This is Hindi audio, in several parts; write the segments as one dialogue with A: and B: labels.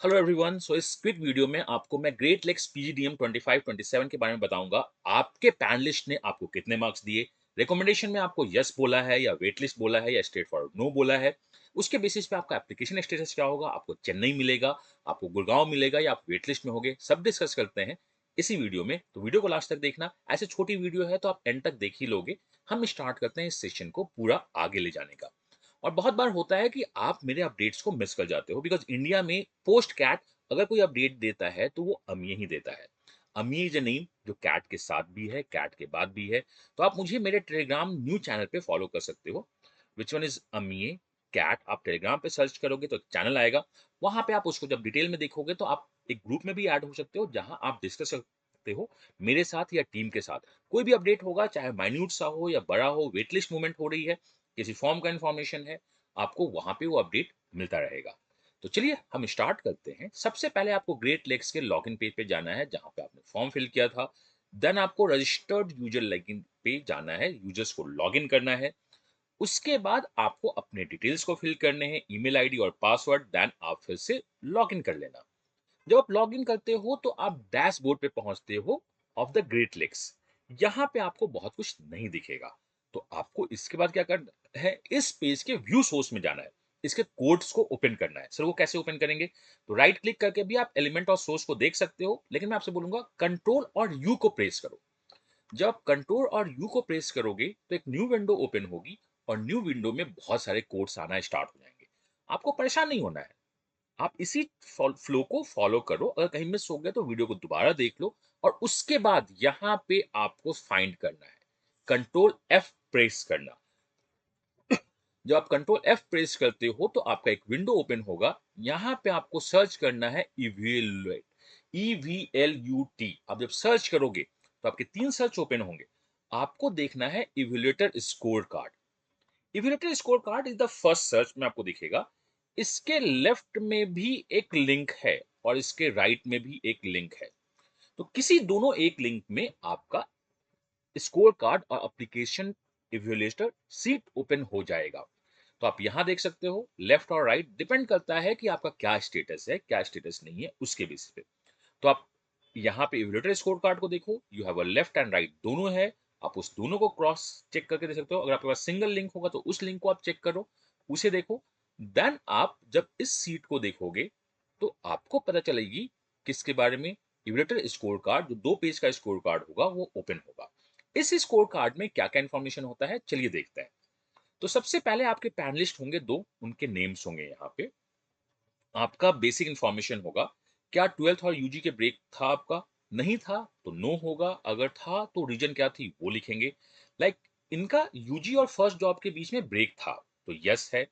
A: Hello everyone. इस क्विक वीडियो में आपको मैं ग्रेट लेक्स पीजीडीएम 25-27 के बारे में बताऊंगा। आपके पैनलिस्ट ने आपको कितने मार्क्स दिए, रिकमेंडेशन में आपको यस बोला है या वेट लिस्ट बोला है या स्ट्रेट फॉरवर्ड नो बोला है। उसके बेसिस पे आपका एप्लीकेशन स्टेटस क्या होगा, आपको चेन्नई मिलेगा, आपको गुड़गांव मिलेगा या आप वेट लिस्ट में होगे, सब डिस्कस करते हैं इसी वीडियो में। तो वीडियो को लास्ट तक देखना। ऐसे छोटी वीडियो है तो आप एंड तक देख ही लोगे। हम स्टार्ट करते हैं इस सेशन को पूरा आगे ले जाने का। और बहुत बार होता है कि आप मेरे अपडेट्स को मिस कर जाते हो, बिकॉज इंडिया में पोस्ट कैट अगर कोई अपडेट देता है तो वो अमीय ही देता है। अमीय इज अ नेम जो कैट के साथ भी है, कैट के बाद भी है। तो आप मुझे मेरे टेलीग्राम न्यू चैनल पे फॉलो कर सकते हो। Which one is Amiya CAT. आप टेलीग्राम पे सर्च करोगे तो चैनल आएगा। वहां पे आप उसको जब डिटेल में देखोगे तो आप एक ग्रुप में भी ऐड हो सकते हो, जहां आप डिस्कस कर सकते हो मेरे साथ या टीम के साथ। कोई भी अपडेट होगा, चाहे माइन्यूट सा हो या बड़ा हो, वेटलिस्ट मूवमेंट हो रही है, किसी फॉर्म का इंफॉर्मेशन है, आपको वहां पे वो अपडेट मिलता रहेगा। तो चलिए हम स्टार्ट करते हैं। सबसे पहले आपको ग्रेट लेक्स के लॉगिन पेज पे जाना है, जहां पे आपने फॉर्म फिल किया था। देन आपको रजिस्टर्ड यूजर लॉगिन पे जाना है, यूजर्स को लॉगिन करना है। उसके बाद आपको अपने डिटेल्स को फिल करने हैं, ईमेल आईडी और पासवर्ड। देन आप फिर से लॉगिन कर लेना। जब आप लॉगिन करते हो तो आप डैशबोर्ड पे पहुंचते हो ऑफ द ग्रेट लेक्स। यहां पे आपको बहुत कुछ नहीं दिखेगा। तो आपको इसके बाद क्या करना है, इस पेज के व्यू सोर्स में जाना है, इसके कोड्स को ओपन करना है। सर वो कैसे ओपन करेंगे? तो राइट क्लिक करके भी आप एलिमेंट और सोर्स को देख सकते हो, लेकिन मैं आपसे बोलूंगा कंट्रोल और यू को प्रेस करो। जब आप कंट्रोल और यू को प्रेस करोगे तो एक न्यू विंडो ओपन होगी, और न्यू विंडो में बहुत सारे कोड्स आना स्टार्ट हो जाएंगे। आपको परेशान नहीं होना है। आप इसी फ्लो को फॉलो करो। अगर कहीं मिस हो गया तो वीडियो को दोबारा देख लो। और उसके बाद यहां पे आपको फाइंड करना है, कंट्रोल एफ प्रेस करना। जब आप कंट्रोल एफ प्रेस करते हो तो आपका एक विंडो ओपन होगा। यहां पे आपको सर्च करना है इवेलुएट, EVLUT। आप जब सर्च करोगे तो आपके तीन सर्च ओपन होंगे। आपको देखना है evaluator score card. Evaluator score card is the first search में आपको दिखेगा। इसके लेफ्ट में भी एक लिंक है और इसके राइट में भी एक लिंक है। तो किसी दोनों एक लिंक में आपका स्कोर कार्ड और एप्लीकेशन इवेल्युएटर सीट ओपन हो जाएगा। तो आप यहां देख सकते हो, लेफ्ट और राइट डिपेंड करता है कि आपका क्या स्टेटस है, क्या स्टेटस नहीं है, उसके बेसिस पे। तो आप यहाँ पे इवेल्युएटर स्कोर कार्ड को देखो, you have a left and right दोनों है। आप उस दोनों को क्रॉस चेक करके देख सकते हो। अगर आपके पास सिंगल लिंक होगा तो उस लिंक को आप चेक करो, उसे देखो। देन आप जब इस सीट को देखोगे तो आपको पता चलेगी किसके बारे में। इवेल्युएटर स्कोर कार्ड, जो 2 पेज का स्कोर कार्ड होगा, वो ओपन होगा। इस स्कोर कार्ड में क्या क्या इंफॉर्मेशन होता है, चलिए देखते हैं। तो सबसे पहले आपके पैनलिस्ट होंगे दो, उनके नेम्स होंगे यहाँ पे। आपका बेसिक इंफॉर्मेशन होगा, क्या 12th और यूजी के ब्रेक था आपका? नहीं था तो नो होगा, अगर था तो रीजन क्या थी वो लिखेंगे। लाइक इनका यूजी और फर्स्ट जॉब के बीच में ब्रेक था तो यस है।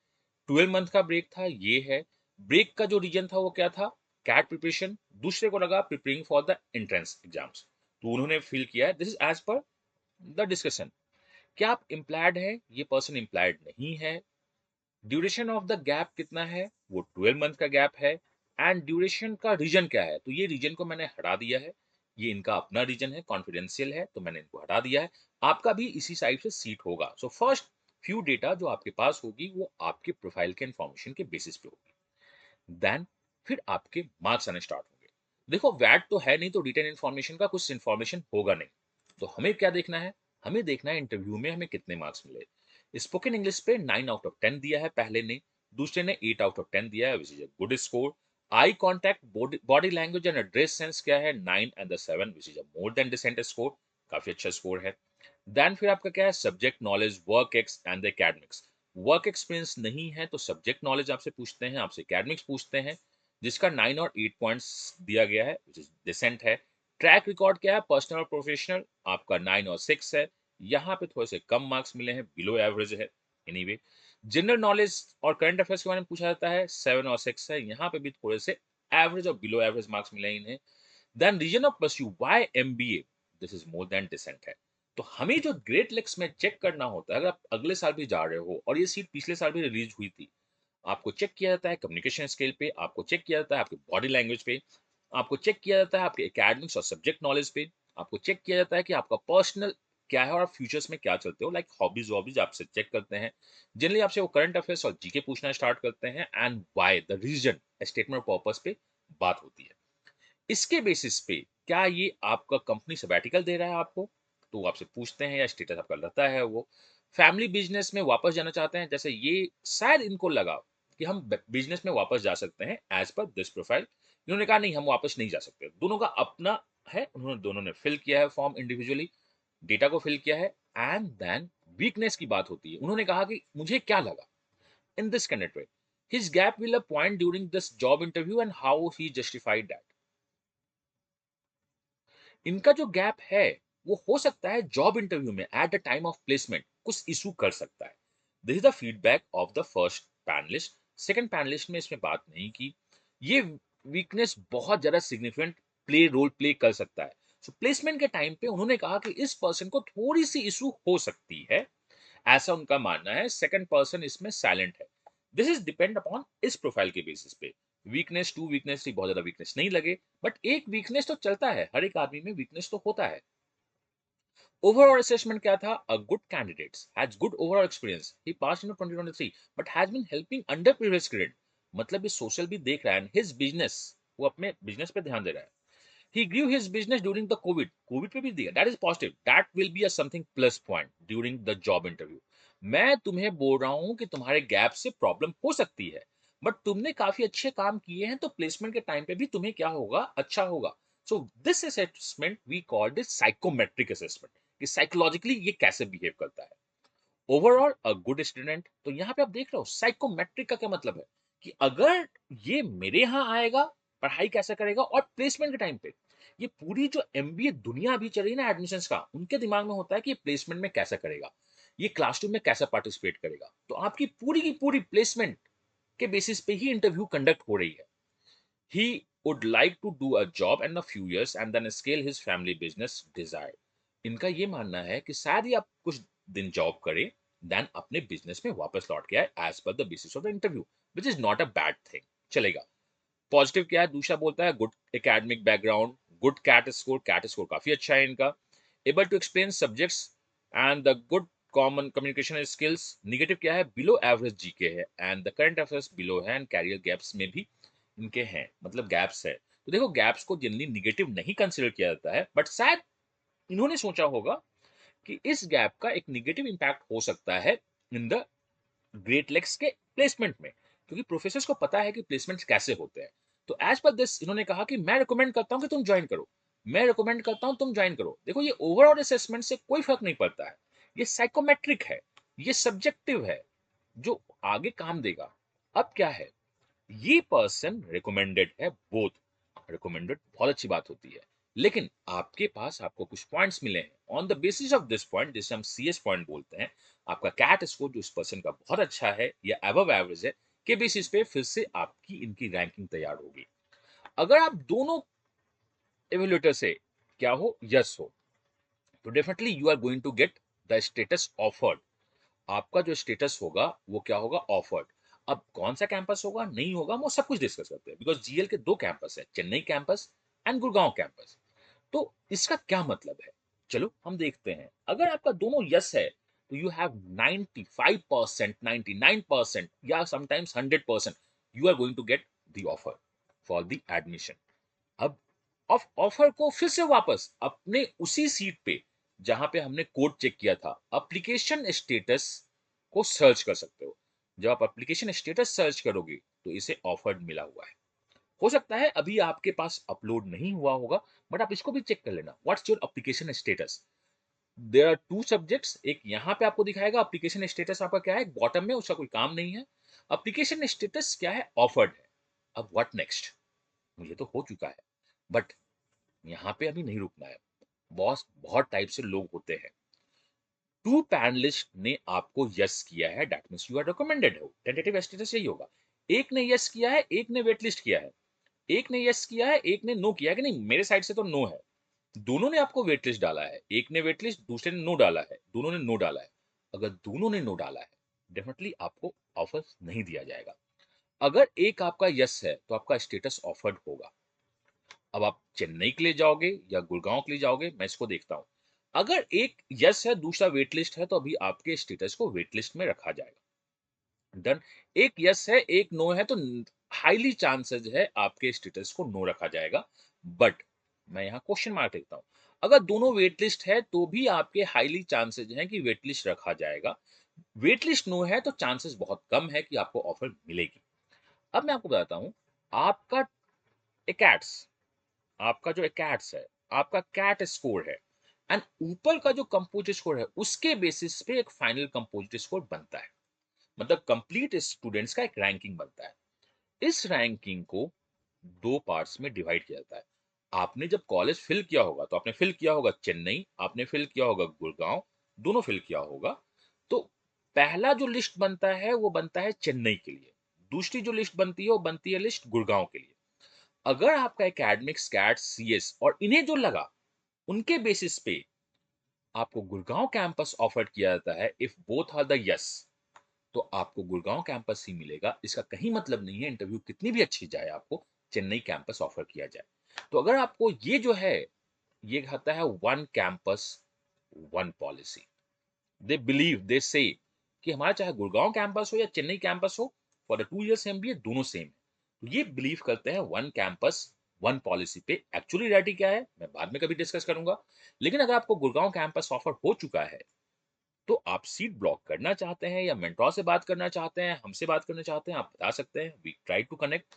A: 12 मंथ का ब्रेक था, ये है। ब्रेक का जो रीजन था वो क्या था? CAT preparation. दूसरे को लगा preparing for the entrance exams, तो उन्होंने फील किया है this is as per the discussion. क्या आप एम्प्लॉयड है? ये पर्सन एम्प्लॉयड नहीं है। ड्यूरेशन ऑफ द गैप कितना है? वो 12 मंथ का गैप है। एंड ड्यूरेशन का रीजन क्या है? तो ये रीजन को मैंने हटा दिया है। ये इनका अपना रीजन है, कॉन्फिडेंशियल है, तो मैंने इनको हटा दिया है। आपका भी इसी साइड से सीट होगा। सो फर्स्ट फ्यू डेटा जो आपके पास होगी वो आपके प्रोफाइल के इंफॉर्मेशन के बेसिस पे होगी। देन फिर आपके मार्क्स आने स्टार्ट होंगे। देखो वैट तो है नहीं, तो रिटर्न इन्फॉर्मेशन का कुछ इन्फॉर्मेशन होगा नहीं। तो हमें क्या देखना है? हमें देखना है इंटरव्यू में हमें कितने मार्क्स मिले। स्पोकन इंग्लिश पे 9 आउट ऑफ 10 दिया है पहले ने, दूसरे ने 8 आउट ऑफ 10 दिया है, which is a good score. Eye contact, body language and dress sense क्या है? 9 and 7, which is a more than decent score. काफी अच्छा स्कोर है। देन फिर आपका क्या है? Subject knowledge, work ex and the academics. Work experience नहीं है तो सब्जेक्ट नॉलेज आपसे पूछते हैं, आपसे एकेडमिक्स पूछते हैं, जिसका 9 और 8 पॉइंट्स दिया गया है, विच इज डिसेंट है। ट्रैक रिकॉर्ड क्या है? पर्सनल और प्रोफेशनल, आपका 9 और 6 है। यहाँ पे थोड़े से कम मार्क्स मिले हैं, बिलो एवरेज है। एनीवे, जनरल नॉलेज और करंट अफेयर्स के बारे में पूछा जाता है, 7 और 6 है। यहाँ पे भी थोड़े से एवरेज और बिलो एवरेज मार्क्स मिले हैं इन्हें। Then reason of pursue, why MBA, this is more than decent है। तो हमें जो ग्रेट लेक्स में चेक करना होता है, अगर आप अगले साल भी जा रहे हो और ये सीट पिछले साल भी रिलीज हुई थी, आपको चेक किया जाता है कम्युनिकेशन स्किल पे, आपको चेक किया जाता है आपकी बॉडी लैंग्वेज पे, आपको चेक किया जाता है आपके एकेडमिक्स और सब्जेक्ट नॉलेज पे, आपको चेक किया जाता है कि आपका पर्सनल क्या है और आप फ्यूचर्स में क्या चलते हो, लाइक हॉबीज वॉबीज आपसे चेक करते हैं। जनरली आपसे वो करंट अफेयर्स और जीके पूछना स्टार्ट करते हैं, and why the reason, statement of purpose पे बात होती है। इसके बेसिस पे क्या ये आपका कंपनी सबैटिकल दे रहा है आपको? तो वो आपसे पूछते हैं या स्टेटस आपका रहता है वो। फैमिली बिज़नेस में वापस जाना चाहते हैं, जैसे ये शायद इनको लगा कि हम ब बिज़नेस में वापस जा सकते हैं एज़ पर दिस प्रोफाइल। इन्होंने कहा नहीं हम वापस नहीं जा सकते। दोनों का अपना है, उन्होंने दोनों ने फिल किया है फॉर्म इंडिविजुअली, डेटा को फिल किया है एंड देन वीकनेस की बात होती है। उन्होंने कहा कि मुझे क्या लगा in this candidate way, his gap will a point during this job interview and how he justified that. इनका जो गैप है वो हो सकता है जॉब इंटरव्यू में at the time of placement कुछ इशू कर सकता है। This is the feedback of the first panelist. Second panelist ने इसमें बात नहीं की। ये वीकनेस बहुत ज्यादा सिग्निफिकेंट रोल प्ले कर सकता है। सो प्लेसमेंट के टाइम पे उन्होंने कहा कि इस पर्सन को थोड़ी सी इशू हो सकती है, ऐसा उनका मानना है। सेकंड पर्सन इसमें साइलेंट है। दिस इज डिपेंड अपॉन इस प्रोफाइल के बेसिस पे। वीकनेस टू वीकनेस थी, बहुत ज्यादा वीकनेस नहीं लगे, बट एक वीकनेस तो चलता है, हर एक आदमी में वीकनेस तो होता है। ओवरऑल असेसमेंट क्या था? A good candidate has good overall experience, he pass in 2023 but has been helping under previous grade. मतलब ये सोशल भी देख रहा है, हिज बिजनेस, वो अपने बिजनेस पे ध्यान दे रहा है। He grew his business during the COVID. COVID पे भी दिया. That is positive. That will be a something plus point during the job interview. मैं तुम्हें बोल रहा हूं कि तुम्हारे गैप से प्रॉब्लम हो सकती है, बट तुमने काफी अच्छे काम किए हैं, तो प्लेसमेंट के टाइम पे भी तुम्हें क्या होगा? अच्छा होगा। So this assessment we called it psychometric assessment, कि साइकोलॉजिकली ये कैसे बिहेव करता है। Overall a good student. तो यहाँ पे आप देख रहे हो साइकोमेट्रिक का क्या मतलब है, कि अगर ये मेरे यहाँ आएगा, पढ़ाई कैसा करेगा, और प्लेसमेंट के टाइम पे ये पूरी जो एमबीए दुनिया अभी चल रही है ना एडमिशंस का, उनके दिमाग में होता है कि ये प्लेसमेंट में कैसा करेगा, ये क्लासरूम में कैसा पार्टिसिपेट करेगा। तो आपकी पूरी की पूरी प्लेसमेंट के बेसिस पे ही इंटरव्यू कंडक्ट हो रही है। He would like to do a job in a few years and then scale his family business desire. इनका ये मानना है कि शायद ही आप कुछ दिन जॉब करें, देन अपने बिजनेस में वापस लौट के आए as per the basis of the interview, which is not a bad thing, चलेगा। पॉजिटिव क्या है? दूसरा बोलता है good academic background, good CAT score काफी अच्छा है इनका, able to explain subjects and the good common communication skills. Negative क्या है? बिलो एवरेज जीके है and the current affairs below है एंड कैरियर गैप्स में भी इनके हैं, मतलब गैप्स है। तो देखो गैप्स को जनरली निगेटिव नहीं कंसिडर किया जाता है, बट शायद इन्होंने सोचा होगा कि इस गैप का एक निगेटिव इंपैक्ट हो सकता है इन द ग्रेट लेक्स के प्लेसमेंट में, क्योंकि प्रोफेसर्स को पता है कि प्लेसमेंट्स कैसे होते हैं। तो एज पर दिस इन्होंने कहा कि मैं रिकमेंड करता हूं कि तुम ज्वाइन करो, मैं रिकमेंड करता हूं तुम ज्वाइन करो। देखो ये ओवरऑल असेसमेंट से कोई फर्क नहीं पड़ता है, ये साइकोमेट्रिक है, ये सब्जेक्टिव है, जो आगे काम देगा। अब क्या है, ये पर्सन रिकमेंडेड है, बोथ रिकमेंडेड बहुत अच्छी बात होती है, लेकिन आपके पास आपको कुछ पॉइंट्स मिले हैं। On the basis of this point, जिसे हम सीएस पॉइंट बोलते हैं, आपका कैट स्कोर जो इस पर्सन का बहुत अच्छा है या अबव एवरेज है, के बेसिस पे फिर से आपकी इनकी रैंकिंग तैयार होगी। अगर आप दोनों एवेल्यूएटर से क्या हो, यस हो, तो definitely you are going to get the status offered. आपका जो स्टेटस होगा वो क्या होगा? ऑफर्ड। अब कौन सा कैंपस होगा, नहीं होगा, वो सब कुछ डिस्कस करते हैं, बिकॉज जीएल के दो कैंपस है, Chennai campus and Gurgaon campus. तो इसका क्या मतलब है, चलो हम देखते हैं। अगर आपका दोनों यस है, तो यू हैव 95%, 99% या sometimes 100%, you are going to get the offer for the admission. अब ऑफर को फिर से वापस अपने उसी सीट पे जहां पे हमने कोड चेक किया था, एप्लीकेशन स्टेटस को सर्च कर सकते हो। जब आप एप्लीकेशन स्टेटस सर्च करोगे तो इसे ऑफर्ड मिला हुआ है। हो सकता है अभी आपके पास अपलोड नहीं हुआ होगा, बट आप इसको भी चेक कर लेना, what's your application status. There are two subjects, एक यहाँ पे आपको दिखाएगा एप्लीकेशन स्टेटस आपका क्या है, बॉटम में उसका कोई काम नहीं है। एप्लीकेशन स्टेटस क्या है? ऑफर्ड है। अब व्हाट नेक्स्ट? मुझे तो हो चुका है, बट यहाँ पे अभी नहीं रुकना है। बॉस, बहुत टाइप से लोग होते हैं। टू पैनलिस्ट ने आपको यस किया है, that means you are recommended हो, टेंटेटिव स्टेटस यही होगा। एक ने यस किया है, एक ने वेट लिस्ट किया है। एक ने यस किया है, एक ने नो किया है कि नहीं मेरे साइड से तो नो है। दोनों ने आपको वेट लिस्ट डाला है, एक ने वेट लिस्ट, दूसरे ने नो डाला है, दोनों ने नो डाला है। अगर दोनों ने नो डाला है, डेफिनेटली आपको ऑफर नहीं दिया जाएगा। अगर एक आपका यस है तो आपका स्टेटस ऑफर्ड होगा। अब आप चेन्नई के लिए जाओगे या गुड़गांव के लिए जाओगे, मैं इसको देखता हूं। अगर एक यस है, दूसरा वेट लिस्ट है, तो अभी आपके स्टेटस को वेट लिस्ट में रखा जाएगा। डन। एक यस है, एक नो है, तो हाईली चांसेस है आपके स्टेटस को नो रखा जाएगा। बट मैं यहाँ क्वेश्चन मार्क लिखता हूँ, अगर दोनों वेट लिस्ट है तो भी आपके हाईली चांसेस हैं कि वेट लिस्ट रखा जाएगा। वेट लिस्ट नो है तो चांसेस बहुत कम है कि आपको ऑफर मिलेगी। अब मैं आपको बताता हूँ, आपका एकेट्स आपका जो एकेट्स है, आपका कैट स्कोर है एंड ऊपर का जो कंपोजिट स्कोर है उसके बेसिस पे एक फाइनल कंपोजिट स्कोर बनता है। मतलब कंप्लीट स्टूडेंट्स का एक रैंकिंग बनता है। इस रैंकिंग को दो पार्ट्स में डिवाइड किया जाता है। आपने जब कॉलेज फिल किया होगा तो आपने फिल किया होगा चेन्नई, आपने फिल किया होगा गुड़गांव, दोनों फिल किया होगा। तो पहला जो लिस्ट बनता है वो बनता है चेन्नई के लिए, दूसरी जो लिस्ट बनती है वो बनती है लिस्ट गुड़गांव के लिए। अगर आपका एकेडमिक्स, कैट, सीएस और इन्हें जो लगा उनके बेसिस पे आपको गुड़गांव कैंपस ऑफर किया जाता है। If both are the yes, तो आपको गुड़गांव कैंपस ही मिलेगा। इसका कहीं मतलब नहीं है इंटरव्यू कितनी भी अच्छी जाए आपको चेन्नई कैंपस ऑफर किया जाए। तो अगर आपको ये जो है, ये कहता है one campus one policy. They believe, they say कि हमारा चाहे गुड़गांव कैंपस हो या चेन्नई कैंपस हो, फॉर द 2 इयर्स एमबीए दोनों सेम है। तो ये बिलीव करते हैं वन कैंपस वन पॉलिसी पे। एक्चुअली रियलिटी क्या है मैं बाद में कभी डिस्कस करूंगा। लेकिन अगर आपको गुड़गांव कैंपस ऑफर हो चुका है तो आप सीट ब्लॉक करना चाहते हैं या मेंटोर से बात करना चाहते हैं, हमसे बात करना चाहते हैं, आप बता सकते हैं, वी ट्राई टू कनेक्ट।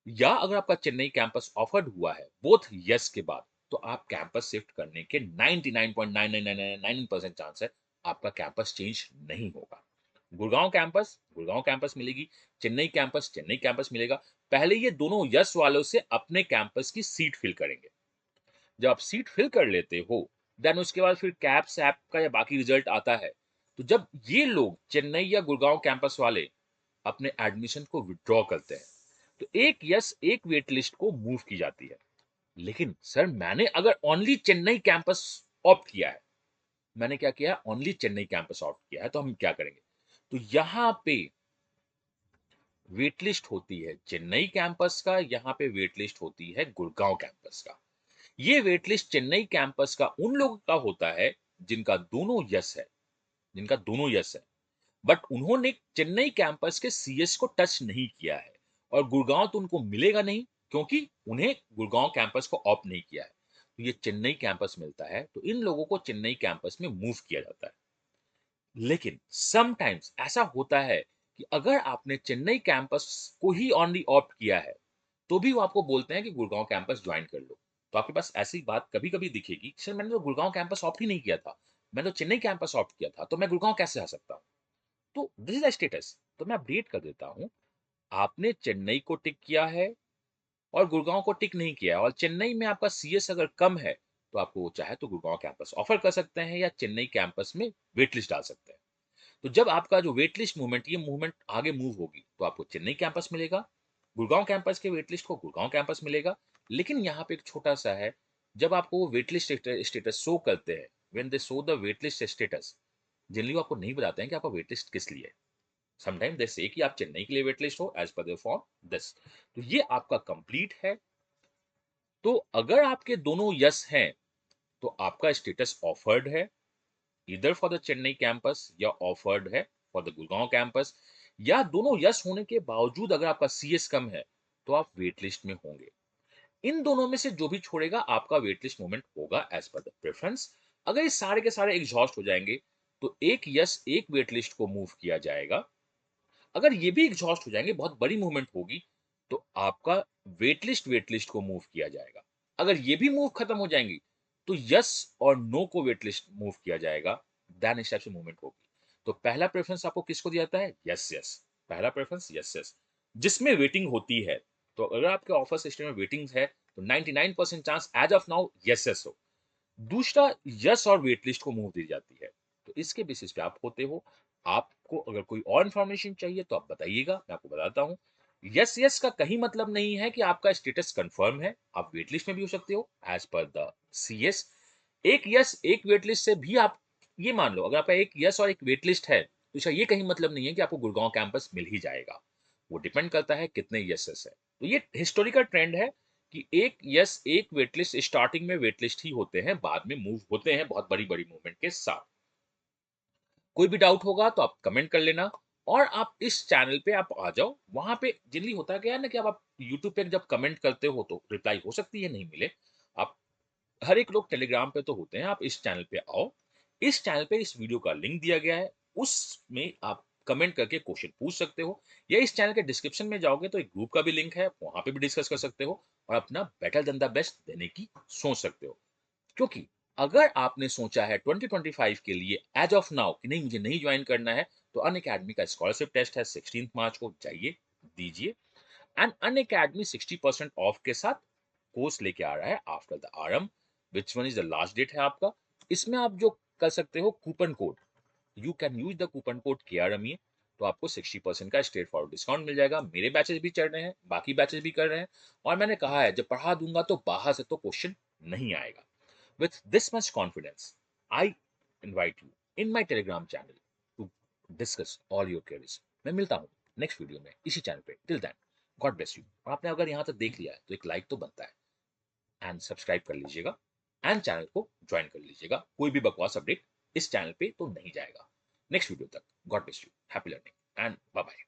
A: या अगर आपका चेन्नई कैंपस ऑफर्ड हुआ है बोथ यस के बाद, तो आप कैंपस शिफ्ट करने के 99.99999% चांस है आपका कैंपस चेंज नहीं होगा। गुड़गांव कैंपस मिलेगी, चेन्नई कैंपस मिलेगा। पहले ये दोनों यस वालों से अपने कैंपस की सीट फिल करेंगे। जब आप सीट फिल कर लेते हो देन उसके बाद फिर कैप्स ऐप का या बाकी रिजल्ट आता है। तो जब ये लोग चेन्नई या गुड़गांव कैंपस वाले अपने एडमिशन को विड्रॉ करते हैं तो एक यस एक वेट लिस्ट को मूव की जाती है। लेकिन सर मैंने अगर ओनली चेन्नई कैंपस ऑप्ट किया है, मैंने क्या किया है, ओनली चेन्नई कैंपस ऑप्ट किया है, तो हम क्या करेंगे? तो यहां पे वेट लिस्ट होती है चेन्नई कैंपस का, यहां पे वेट लिस्ट होती है गुड़गांव कैंपस का। ये वेट लिस्ट चेन्नई कैंपस का उन लोगों का होता है जिनका दोनों यस है, जिनका दोनों यस है, बट उन्होंने चेन्नई कैंपस के सीएस को टच नहीं किया है। और गुड़गांव तो उनको मिलेगा नहीं क्योंकि उन्हें गुड़गांव कैंपस को ऑप्ट नहीं किया है। तो ये चेन्नई कैंपस मिलता है, तो इन लोगों को चेन्नई कैंपस में मूव किया जाता है। लेकिन समटाइम्स ऐसा होता है कि अगर आपने चेन्नई कैंपस को ही ओनली ऑप्ट किया है तो भी वो आपको बोलते हैं कि गुड़गांव कैंपस ज्वाइन कर लो। तो आपके पास ऐसी बात कभी कभी दिखेगी, सर मैंने तो गुड़गांव कैंपस ऑप्ट ही नहीं किया था, मैंने तो चेन्नई कैंपस ऑप्ट किया था, तो मैं गुड़गांव कैसे आ सकता हूँ? तो दिस इज द स्टेटस। तो मैं अपडेट कर देता हूँ, आपने चेन्नई को टिक किया है और गुड़गांव को टिक नहीं किया है, और चेन्नई में आपका सीएस अगर कम है तो आपको वो चाहे तो गुड़गांव कैंपस ऑफर कर सकते हैं या चेन्नई कैंपस में वेट लिस्ट डाल सकते हैं। तो जब आपका जो वेट लिस्ट मूवमेंट, ये मूवमेंट आगे मूव होगी तो आपको चेन्नई कैंपस मिलेगा, गुड़गांव कैंपस के वेट लिस्ट को गुड़गांव कैंपस मिलेगा। लेकिन यहाँ पे एक छोटा सा है, जब आपको वो वेट लिस्ट स्टेटस शो करते हैं, when they show the wait list status, generally वो आपको नहीं बताते हैं कि आपका वेट लिस्ट किस लिए है। समटाइम दे से कि आप चेन्नई के लिए वेट लिस्ट हो as per the form this. तो ये आपका कंप्लीट है। तो अगर आपके दोनों यस हैं तो आपका स्टेटस ऑफर्ड है इधर फॉर द चेन्नई कैंपस या ऑफर्ड है फॉर द गुड़गांव कैंपस। या दोनों यस होने के बावजूद अगर आपका सीएस कम है तो आप वेट लिस्ट में होंगे। इन दोनों में से जो भी छोड़ेगा आपका वेट लिस्ट मूवमेंट होगा एज पर द प्रेफरेंस। अगर ये सारे के सारे एग्जॉस्ट हो जाएंगे तो एक यस एक वेट लिस्ट को मूव किया जाएगा। अगर ये भी एग्जॉस्ट हो जाएंगे, बहुत बड़ी मूवमेंट होगी, तो आपका वेट लिस्ट को मूव किया जाएगा। अगर ये भी मूव खत्म हो जाएंगी तो यस और नो को वेट लिस्ट मूव किया जाएगा। देन इस टाइप से मूवमेंट होगी। तो पहला प्रेफरेंस आपको किसको दिया जाता है? Yes yes. पहला प्रेफरेंस यस यस, जिसमें वेटिंग होती है। तो अगर आपके ऑफर सिस्टम में वेटिंग है तो 99% chance as of now yes yes हो। दूसरा, यस और वेट लिस्ट को मूव दी जाती है। तो इसके बेसिस पे आप होते हो। आपको अगर कोई और इंफॉर्मेशन चाहिए तो आप बताइएगा, मैं आपको बताता हूँ। यस यस का कहीं मतलब नहीं है कि आपका स्टेटस कंफर्म है, आप वेट लिस्ट में भी हो सकते हो एज पर द सीएस। एक यस एक वेट लिस्ट से भी आप ये मान लो, अगर आपका एक यस और एक वेट लिस्ट है तो इसका ये कहीं मतलब नहीं है कि आपको गुड़गांव कैंपस मिल ही जाएगा। वो डिपेंड करता है कितने यस है। तो ये हिस्टोरिकल ट्रेंड है कि एक यस एक वेटलिस्ट स्टार्टिंग में वेटलिस्ट ही होते हैं, बाद में मूव होते हैं बहुत बड़ी बड़ी मूवमेंट के साथ। कोई भी डाउट होगा तो आप कमेंट कर लेना। और आप इस चैनल पे आप आ जाओ, वहाँ पे जनरली होता क्या है ना कि अब आप यूट्यूब पे जब कमेंट करते हो तो रिप्लाई हो सकती है नहीं मिले। आप हर एक लोग टेलीग्राम पे तो होते हैं, आप इस चैनल पे आओ। इस चैनल पे इस वीडियो का लिंक दिया गया है, उसमें आप कमेंट करके क्वेश्चन पूछ सकते हो, या इस चैनल के डिस्क्रिप्शन में जाओगे तो एक ग्रुप का भी लिंक है, वहाँ पे भी डिस्कस कर सकते हो और अपना बेटर देन द बेस्ट देने की सोच सकते हो। क्योंकि अगर आपने सोचा है 2025 के लिए एज ऑफ नाउ कि नहीं मुझे नहीं ज्वाइन करना है, तो अनअकैडमी का स्कॉलरशिप टेस्ट है 16 मार्च को, जाइए दीजिए। एंड अनअकैडमी 60% ऑफ के साथ कोर्स लेके आ रहा है after the RM, which one is the last date है आपका। इसमें आप जो कर सकते हो coupon code, you can use the coupon code KRME, तो आपको 60% का स्ट्रेट फॉरवर्ड डिस्काउंट मिल जाएगा। मेरे बैचेस भी चल रहे हैं, बाकी बैचेस भी कर रहे हैं, और मैंने कहा है जब पढ़ा दूंगा तो बाहर से तो क्वेश्चन नहीं आएगा। With this much confidence, I invite you in my Telegram channel to discuss all your queries. मैं मिलता हूँ नेक्स्ट वीडियो में इसी चैनल पे। Till then, God bless you. और आपने अगर यहाँ तक देख लिया है तो एक लाइक तो बनता है, एंड सब्सक्राइब कर लीजिएगा, एंड चैनल को ज्वाइन कर लीजिएगा। कोई भी बकवास अपडेट इस चैनल पे तो नहीं जाएगा। नेक्स्ट वीडियो तक, God bless you, happy learning and bye bye.